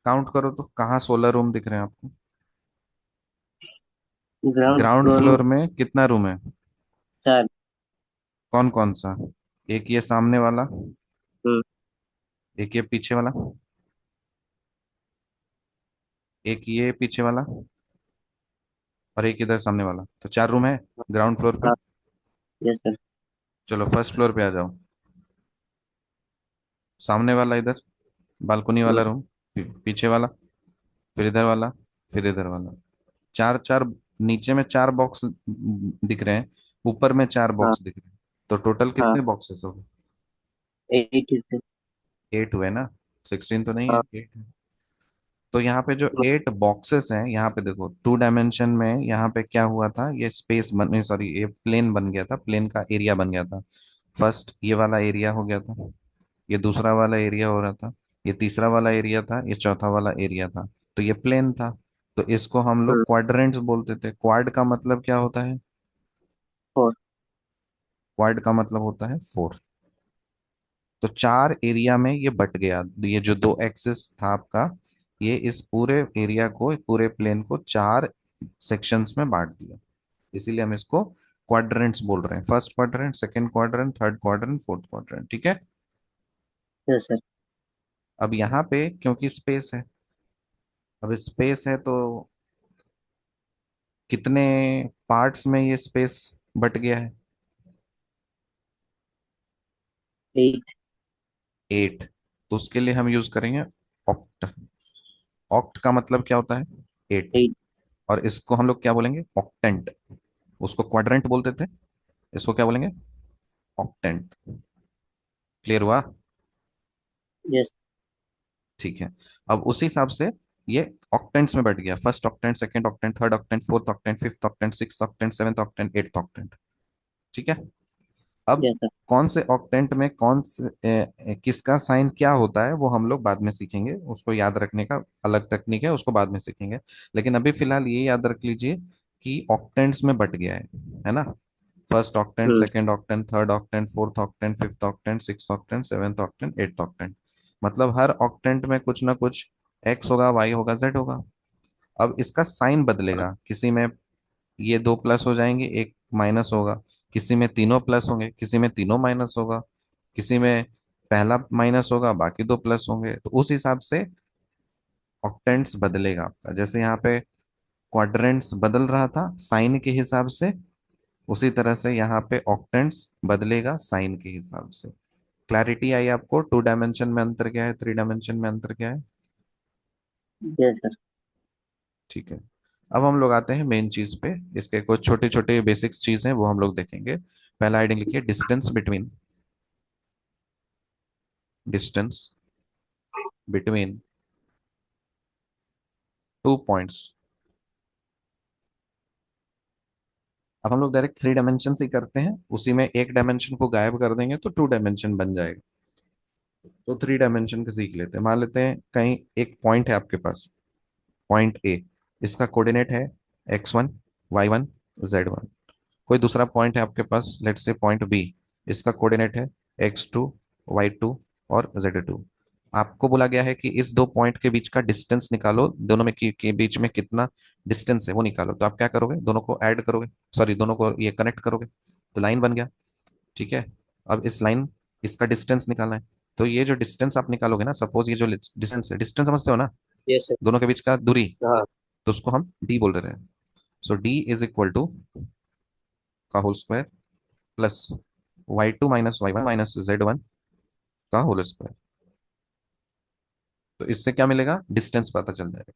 काउंट करो तो कहाँ 16 रूम दिख रहे हैं आपको? ग्राउंड ग्राउंड फ्लोर में फ्लोर में कितना रूम है? चार। कौन कौन सा? एक ये सामने वाला, हम्म, एक ये पीछे वाला, एक ये पीछे वाला, और एक इधर सामने वाला, तो चार रूम है ग्राउंड फ्लोर पे। हाँ। Yes sir. चलो फर्स्ट फ्लोर पे आ जाओ। सामने वाला इधर, बालकनी वाला रूम, पीछे वाला, फिर इधर वाला, फिर इधर वाला। चार चार, नीचे में चार बॉक्स दिख रहे हैं, ऊपर में चार हाँ। बॉक्स दिख रहे हैं। तो टोटल हाँ। कितने बॉक्सेस हो गए? 8 है। 8 हुए ना? 16 तो नहीं है, हाँ। 8 है। तो यहाँ पे जो 8 बॉक्सेस हैं, यहाँ पे देखो टू डायमेंशन में यहाँ पे क्या हुआ था, ये स्पेस बन, सॉरी ये प्लेन बन गया था, प्लेन का एरिया बन गया था। फर्स्ट ये वाला एरिया हो गया था, ये दूसरा वाला एरिया हो रहा था, ये तीसरा वाला एरिया था, ये चौथा वाला एरिया था। तो ये प्लेन था। तो इसको हम लोग हम्म, क्वाड्रेंट्स बोलते थे। क्वाड का मतलब क्या होता है? फोर। क्वाड का मतलब होता है 4। तो चार एरिया में ये बट गया, ये जो दो एक्सिस था आपका, ये इस पूरे एरिया को, पूरे प्लेन को चार सेक्शंस में बांट दिया। इसीलिए हम इसको क्वाड्रेंट्स बोल रहे हैं। First quadrant, second quadrant, third quadrant, fourth quadrant. ठीक है। Yes sir. अब यहाँ पे क्योंकि स्पेस है, अब स्पेस है तो कितने पार्ट्स में ये स्पेस बट गया है? 8। 8। तो उसके लिए हम यूज करेंगे ऑक्ट। ऑक्ट का मतलब क्या होता है? 8। 8। और इसको हम लोग क्या बोलेंगे? ऑक्टेंट। उसको क्वाड्रेंट बोलते थे, इसको क्या बोलेंगे? ऑक्टेंट। क्लियर हुआ? यस। ठीक है। अब उसी हिसाब से ये ऑक्टेंट्स में बैठ गया। First octant, second octant, third octant, fourth octant, fifth octant, sixth octant, seventh octant, eighth octant. ठीक है। अब यस सर। कौन से ऑक्टेंट में कौन से किसका साइन क्या होता है वो हम लोग बाद में सीखेंगे। उसको याद रखने का अलग तकनीक है, उसको बाद में सीखेंगे। लेकिन अभी फिलहाल ये याद रख लीजिए कि ऑक्टेंट्स में बट गया है ना? First octant, hmm. Second octant, third octant, fourth octant, fifth octant, six octant, seventh octant, eighth octant. मतलब हर ऑक्टेंट में कुछ ना कुछ एक्स होगा, वाई होगा, जेड होगा। अब इसका साइन बदलेगा। किसी में ये दो प्लस हो जाएंगे, एक माइनस होगा। किसी में तीनों प्लस होंगे, किसी में तीनों माइनस होगा। किसी में पहला माइनस होगा, बाकी दो प्लस होंगे। तो उस हिसाब से ऑक्टेंट्स बदलेगा आपका। जैसे यहाँ पे क्वाड्रेंट्स बदल रहा था साइन के हिसाब से, उसी तरह से यहाँ पे ऑक्टेंट्स बदलेगा साइन के हिसाब से। क्लैरिटी आई आपको? 2 डायमेंशन में अंतर क्या है, 3 डायमेंशन में अंतर क्या है? Yes sir. ठीक है। अब हम लोग आते हैं मेन चीज पे। इसके कुछ छोटे छोटे बेसिक्स चीज हैं वो हम लोग देखेंगे। पहला हेडिंग लिखिए, distance between. Distance between 2 points. अब हम लोग डायरेक्ट 3 डायमेंशन से ही करते हैं, उसी में एक डायमेंशन को गायब कर देंगे तो 2 डायमेंशन बन जाएगा। तो 3 डायमेंशन का सीख लेते हैं। मान लेते हैं कहीं एक पॉइंट है आपके पास, पॉइंट ए। इसका कोऑर्डिनेट है x1, y1, z1। कोई दूसरा पॉइंट है आपके पास, लेट्स से पॉइंट बी। इसका कोऑर्डिनेट है x2, y2 और z2। आपको बोला गया है कि इस दो पॉइंट के बीच का डिस्टेंस निकालो, दोनों में के बीच में कितना डिस्टेंस है वो निकालो। तो आप क्या करोगे? दोनों को ऐड करोगे, सॉरी दोनों को ये कनेक्ट करोगे, तो लाइन बन गया। ठीक है। अब इस लाइन, इसका डिस्टेंस निकालना है। तो ये जो डिस्टेंस आप निकालोगे ना, सपोज ये जो डिस्टेंस है, डिस्टेंस समझते हो ना? Yes sir. दोनों के बीच का दूरी। हाँ। तो उसको हम डी बोल रहे हैं। So D is equal to का whole square plus y2 - y1 - z1 का होल स्क्वायर। तो इससे क्या मिलेगा? डिस्टेंस पता चल जाएगा।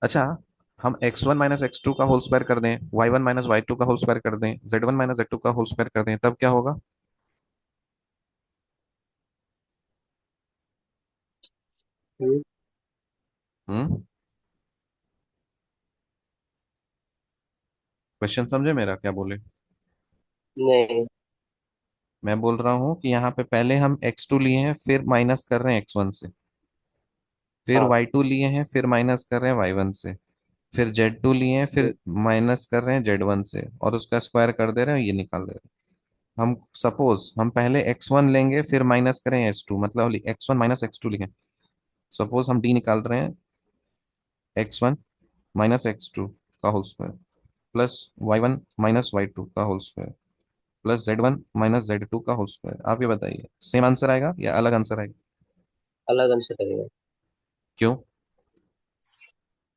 अच्छा, हम x1 - x2 का होल स्क्वायर कर दें, y1 - y2 का होल स्क्वायर कर दें, z1 - z2 का होल स्क्वायर कर दें, तब क्या होगा? हम्म। हम्म। क्वेश्चन समझे मेरा क्या बोले? नहीं। मैं बोल रहा हूँ कि यहाँ पे पहले हम x2 लिए हैं, फिर माइनस कर रहे हैं x1 से। फिर हाँ। y2 लिए हैं, फिर माइनस कर रहे हैं y1 से। फिर z2 लिए हैं, हम्म। फिर माइनस कर रहे हैं z1 से, और उसका स्क्वायर कर दे रहे हैं, ये निकाल दे रहे हैं। हम सपोज हम पहले x1 लेंगे, फिर माइनस करें x2, मतलब x1 - x2 लिखें। सपोज हम d निकाल रहे हैं, x1 - x2 का whole square plus y1 - y2 का whole square plus z1 - z2 का होल स्क्वायर। आप ये बताइए, सेम आंसर आएगा या अलग आंसर आएगा? अलग आंसर करेगा। क्यों?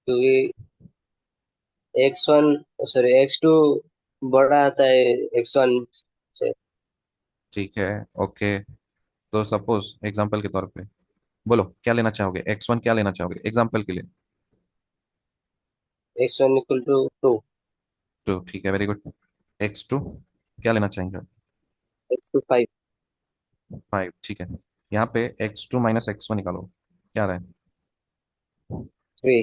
क्योंकि x1, सॉरी x2 बड़ा आता है x1 से। ठीक है। ओके। तो सपोज एग्जांपल के तौर पे बोलो क्या लेना चाहोगे, x1 क्या लेना चाहोगे एग्जांपल के लिए? x1 equal to 2। तो ठीक है, वेरी गुड। x2 क्या लेना चाहेंगे? x2 5। 5। ठीक है। यहाँ पे x2 - x1 निकालो, क्या आ रहा है? 3।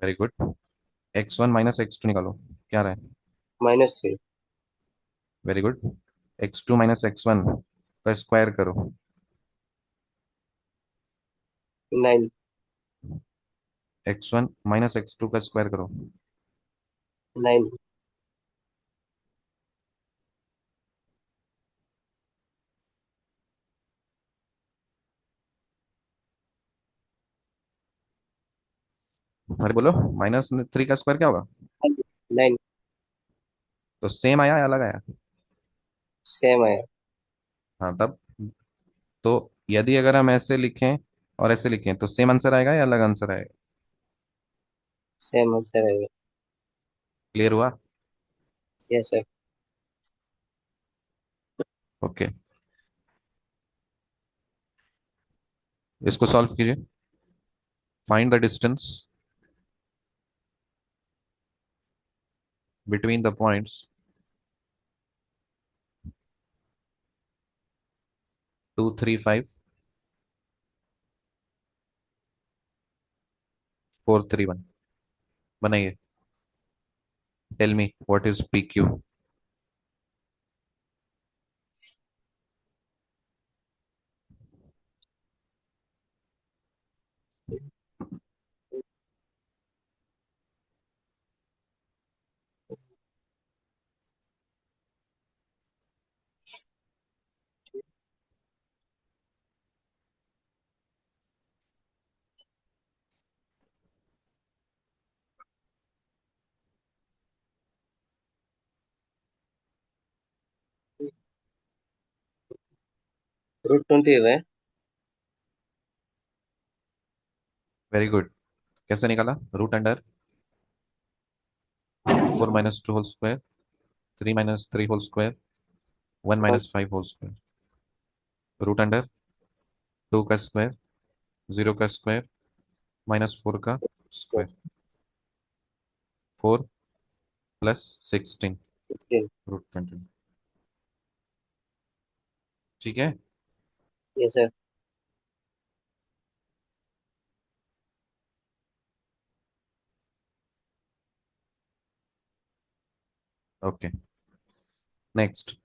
Very good. x1 - x2 निकालो, क्या आ रहा है? -3। Very good. x2 - x1 का स्क्वायर करो। नाइन। x1 - x2 का स्क्वायर करो। 9। अरे बोलो, -3 का स्क्वायर क्या होगा? 9। तो सेम आया या अलग आया? सेम है। हाँ तब, तो यदि अगर हम ऐसे लिखें और ऐसे लिखें तो सेम आंसर आएगा या अलग आंसर आएगा? सेम आंसर है। क्लियर हुआ? Yes sir. ओके, इसको सॉल्व कीजिए। Find the distance between the points 2, 3, 5, 4, 3, 1। बनाइए। Tell me what is PQ। √20 है। Very good. कैसे निकाला? Root under 4 - 2 whole square, 3 - 3 whole square, 1 - 5 whole square, root under 2 का स्क्वायर, 0 का स्क्वायर, -4 का स्क्वायर, 4 + 16, 16। √20। ठीक है। Yes sir. Okay, next.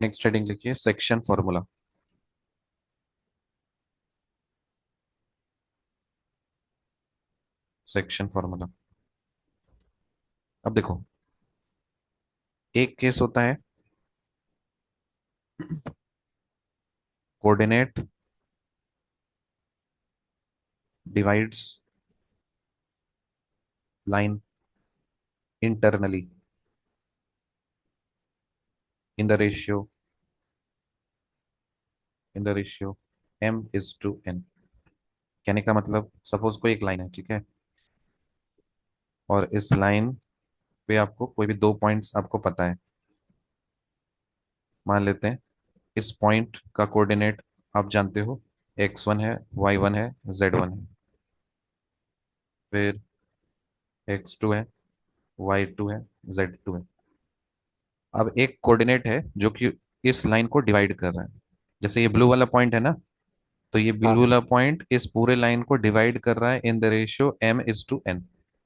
Next heading लिखिए, सेक्शन फॉर्मूला। Section formula. अब देखो, एक केस होता है coordinate divides line internally in the ratio m/n। कहने का मतलब, सपोज कोई एक लाइन है, ठीक है, और इस लाइन पे आपको कोई भी दो पॉइंट्स आपको पता है। मान लेते हैं इस पॉइंट का कोऑर्डिनेट आप जानते हो, x1 है, y1 है, z1 है, फिर x2 है, y2 है, z2 है। अब एक कोऑर्डिनेट है जो कि इस लाइन को डिवाइड कर रहा है। जैसे ये ब्लू वाला पॉइंट है ना, तो ये हाँ। ब्लू वाला पॉइंट इस पूरे लाइन को डिवाइड कर रहा है इन द रेशियो m/n।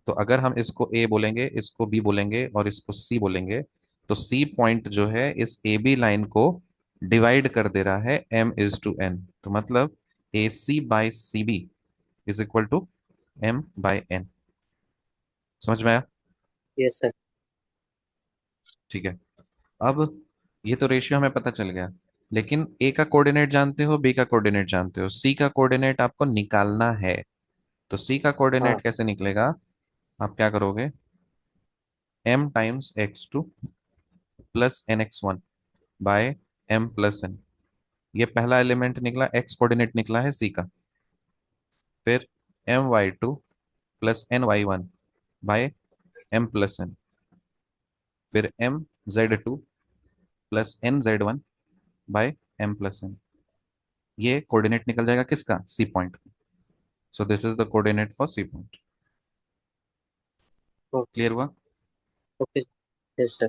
तो अगर हम इसको a बोलेंगे, इसको b बोलेंगे और इसको c बोलेंगे, तो c पॉइंट जो है इस ए बी लाइन को डिवाइड कर दे रहा है m/n। तो मतलब AC/CB is equal to m/n। समझ में आया? Yes sir. ठीक है। अब ये तो रेशियो हमें पता चल गया, लेकिन ए का कोऑर्डिनेट जानते हो, बी का कोऑर्डिनेट जानते हो, सी का कोऑर्डिनेट आपको निकालना है। तो सी का हाँ। कोऑर्डिनेट कैसे निकलेगा? आप क्या करोगे? m × x2 + nx1 by m + n। ये पहला एलिमेंट निकला, एक्स कोऑर्डिनेट निकला है सी का। फिर my2 + ny1 bye m + n। फिर mz2 + nz1 by m + n। ये कोऑर्डिनेट निकल जाएगा किसका? C point. So this is the coordinate for C point. Okay. Clear हुआ? ओके। Yes sir.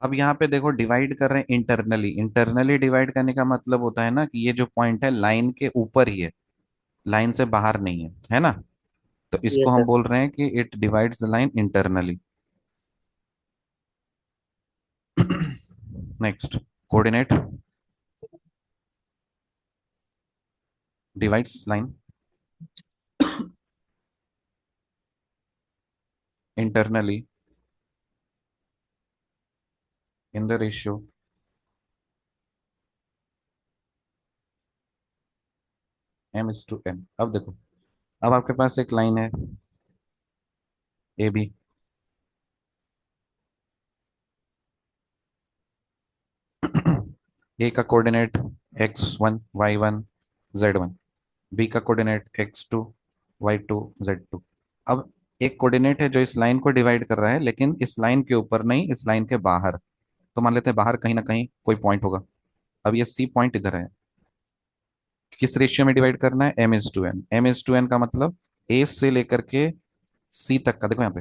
अब यहाँ पे देखो, डिवाइड कर रहे हैं इंटरनली। इंटरनली डिवाइड करने का मतलब होता है ना कि ये जो पॉइंट है लाइन के ऊपर ही है, लाइन से बाहर नहीं है ना? तो इसको यस हम सर। बोल रहे हैं कि it divides the line internally. Next, coordinate divides line internally in the ratio m/n। अब देखो, अब आपके पास एक लाइन है ए बी। ए का coordinate x1 y1 z1, B का कोऑर्डिनेट x2 y2 z2। अब एक कोऑर्डिनेट है जो इस लाइन को डिवाइड कर रहा है, लेकिन इस लाइन के ऊपर नहीं, इस लाइन के बाहर। तो मान लेते हैं बाहर कहीं ना कहीं कोई पॉइंट होगा। अब ये सी पॉइंट इधर है। किस रेशियो में डिवाइड करना है? m/n। m/n का मतलब ए से लेकर के सी तक का। देखो यहाँ पे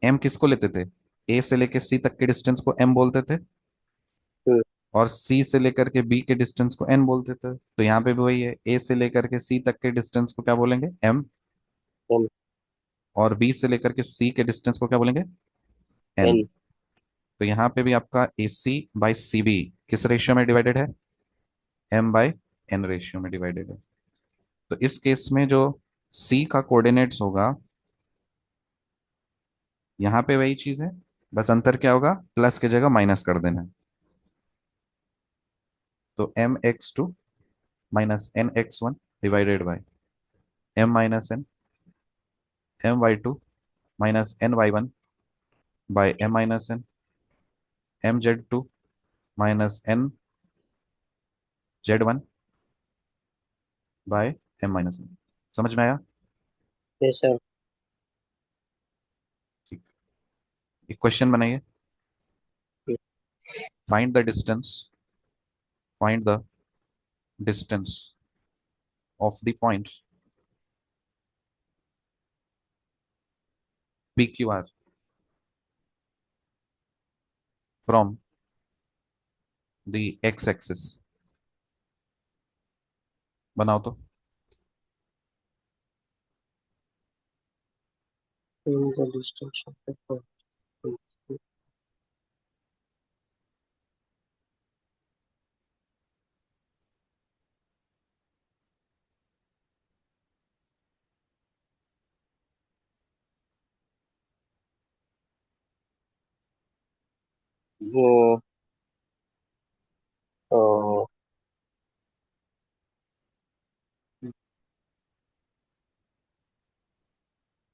m किसको लेते थे? ए से लेकर सी तक के डिस्टेंस को m बोलते थे, हम्म। और सी से लेकर के बी के डिस्टेंस को n बोलते थे। तो यहाँ पे भी वही है, ए से लेकर के सी तक के डिस्टेंस को क्या बोलेंगे? m। एन। और बी से लेकर के सी के डिस्टेंस को क्या बोलेंगे? n। एन। तो यहाँ पे भी आपका ए सी बाई सी बी किस रेशियो में डिवाइडेड है? m बाई n रेशियो में डिवाइडेड है। तो इस केस में जो सी का कोऑर्डिनेट्स होगा, यहाँ पे वही चीज है, बस अंतर क्या होगा? प्लस की जगह माइनस कर देना है। तो m(x2) minus n(x1) divided by m-n my2 minus ny1 by m-n mz2 minus nz1 by m-n। समझ में आया? Yes sir. ठीक। एक क्वेश्चन बनाइए। Find the distance, find the distance of the point P Q R from the x axis. बनाओ तो। The distance of the point. वो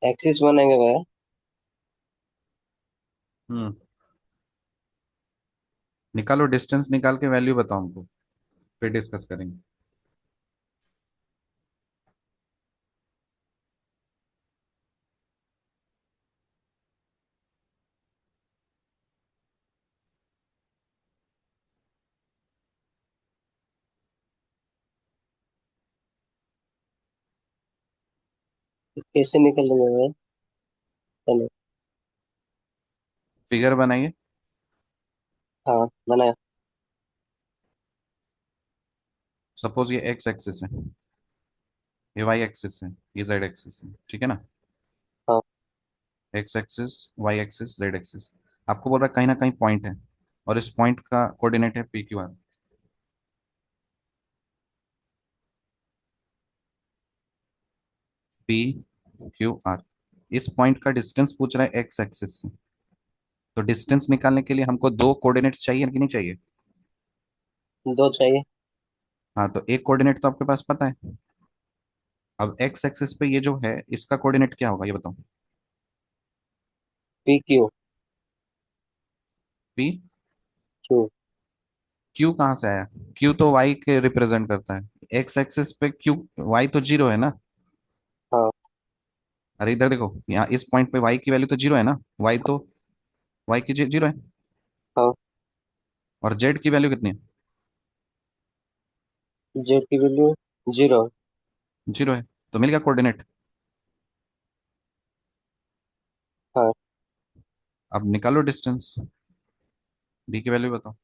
axis बनेगा भैया। हम्म, निकालो डिस्टेंस, निकाल के वैल्यू बताओ हमको, फिर डिस्कस करेंगे। कैसे निकलेंगे भैया? चलो। फिगर बनाइए। हाँ बनाया। सपोज ये एक्स एक्सिस है, ये वाई एक्सिस है, ये जेड एक्सिस है, ठीक है ना? हाँ। X axis, y axis, z axis. आपको बोल रहा है कहीं ना कहीं पॉइंट है, और इस पॉइंट का कोऑर्डिनेट है P Q are. P Q are, इस पॉइंट का डिस्टेंस पूछ रहा है एक्स एक्सिस से। तो डिस्टेंस निकालने के लिए हमको दो कोऑर्डिनेट्स चाहिए कि नहीं चाहिए? दो चाहिए। हाँ, तो एक कोऑर्डिनेट तो आपके पास पता है। अब एक्स एक्सिस पे ये जो है, इसका कोऑर्डिनेट क्या होगा ये बताओ? P Q. P Q. Q कहाँ से आया? क्यू तो वाई के रिप्रेजेंट करता है। एक्स एक्सिस पे क्यू, वाई तो जीरो है ना। हाँ। अरे इधर देखो, यहाँ इस पॉइंट पे वाई की वैल्यू तो जीरो है ना। वाई तो, वाई की जीरो है। हाँ। और जेड की वैल्यू कितनी है? जेड की वैल्यू जीरो। जीरो है। तो मिल गया कोऑर्डिनेट। हाँ। अब निकालो डिस्टेंस, डी की वैल्यू बताओ।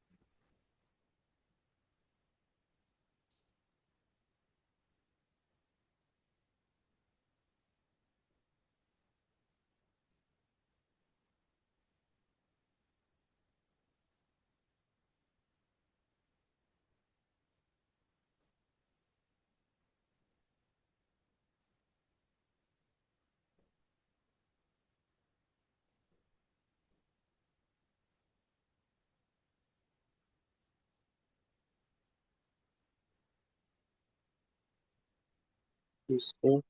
इसको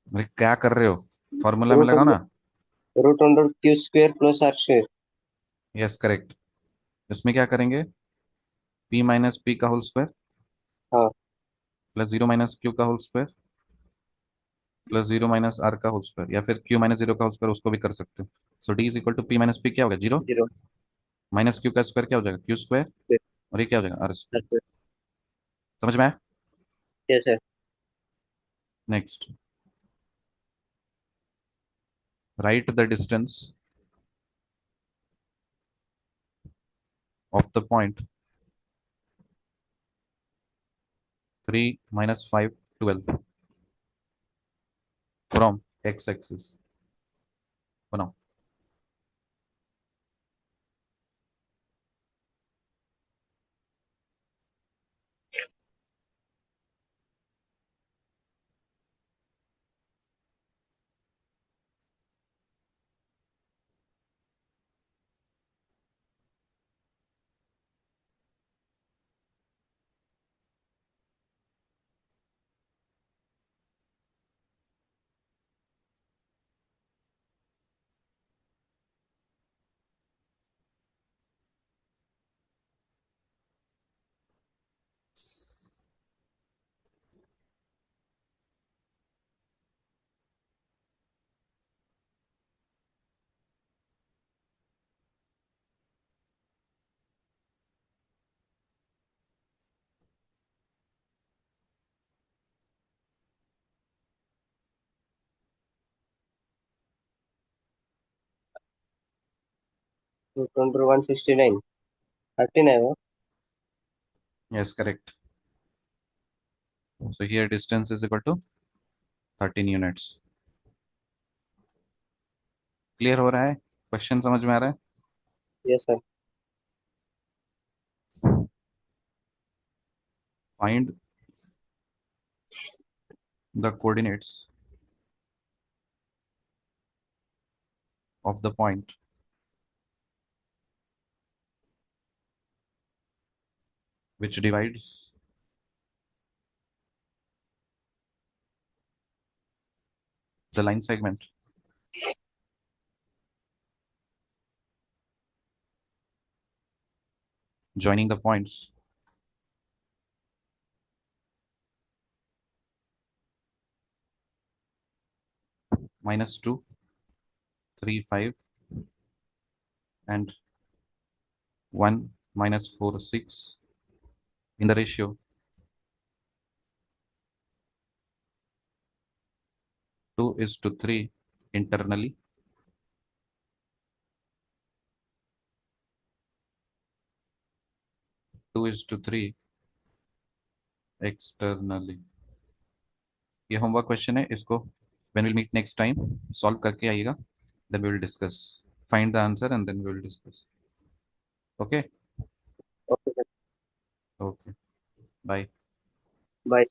अरे क्या कर रहे हो? फॉर्मूला में रूट लगाओ ना। Root under Q square plus R square. Yes correct. इसमें क्या करेंगे? p माइनस पी का होल स्क्वायर हाँ। प्लस जीरो माइनस क्यू का whole square plus zero minus R का होल स्क्वायर, या फिर क्यू माइनस जीरो का होल स्क्वायर, उसको भी कर सकते हो। So D is equal to P minus P, क्या होगा? जीरो। जीरो। माइनस क्यू का स्क्वायर क्या हो जाएगा? Q square. और ये क्या हो जाएगा? R square. समझ में आया? Yes sir. Next, write the distance of the point 3 - 5 12 from x axis. बनाओ। रूट अंडर 169 13 है वो। Yes correct. So here distance is equal to 13 units. Clear हो रहा है? क्वेश्चन समझ में आ रहा है? Yes sir. Find the coordinates of the point which divides the line segment joining the points -2 3 5 and 1 -4 6 in the ratio 2:3 internally, 2:3 externally। ये homework question है, इसको when we'll meet next time solve करके आइएगा, then we will discuss, find the answer and then we will discuss। okay। Okay sir. okay, bye। Bye.